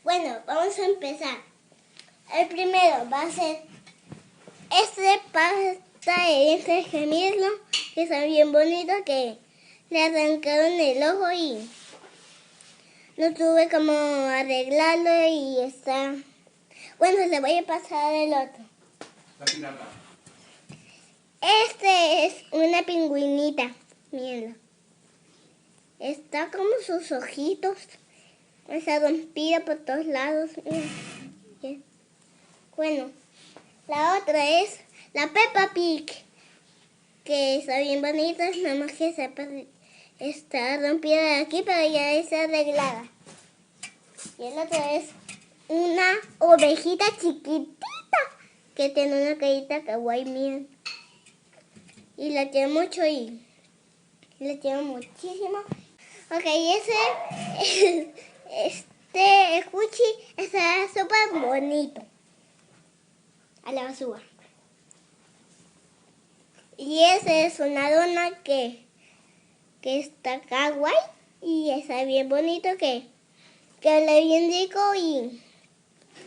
Bueno, vamos a empezar. El primero va a ser este pasta de dientes gemelos, que está bien bonito, que le arrancaron el ojo y no tuve como arreglarlo y está... Bueno, le voy a pasar el otro. Este es una pingüinita, mírenlo. Está como sus ojitos. Está rompida por todos lados. Bueno, la otra es la Peppa Pig, que está bien bonita, nada más que está rompida de aquí, pero ya está arreglada. Y el otro es una ovejita chiquitita que tiene una carita kawaii mía. Y la quiero mucho y la quiero muchísimo. Ok, este Cuchi está súper bonito. A la basura. Y ese es una dona que está kawaii y está bien bonito, que habla bien rico y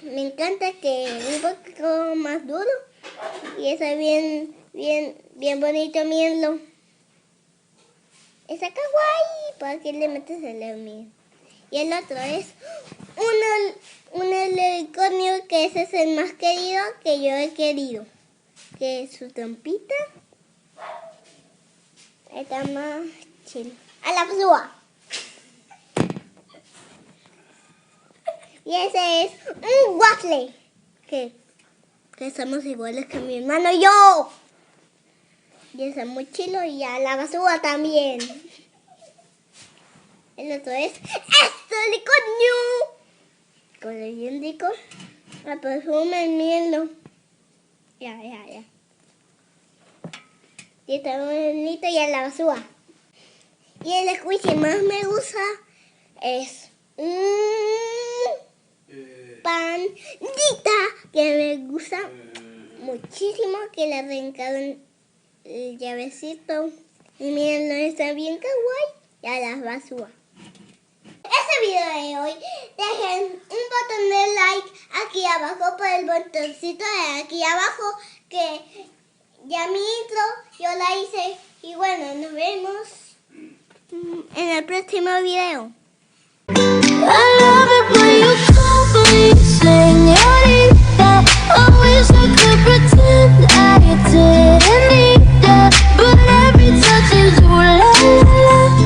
me encanta, que un poco más duro y está bien bonito, mírenlo. Está kawaii, ¿para qué le metes el mío? Y el otro es un unicornio, que ese es el más querido que yo he querido. Que su trompita está más chido. A la basura. Y ese es un waffle. Que somos iguales que mi hermano y yo. Y ese es muy chido y a la basura también. El otro es este unicornio. Con el bien rico. La perfume, mírenlo. Ya. Y está muy bonito y a la basura. Y el squishy que más me gusta es pandita, que me gusta muchísimo, que le arrancaron el llavecito. Y miren, está bien kawaii y a la basura. Este video de hoy, dejen un botón de like aquí abajo, por el botoncito de aquí abajo, que ya mi intro yo la hice. Y bueno, nos vemos en el próximo video.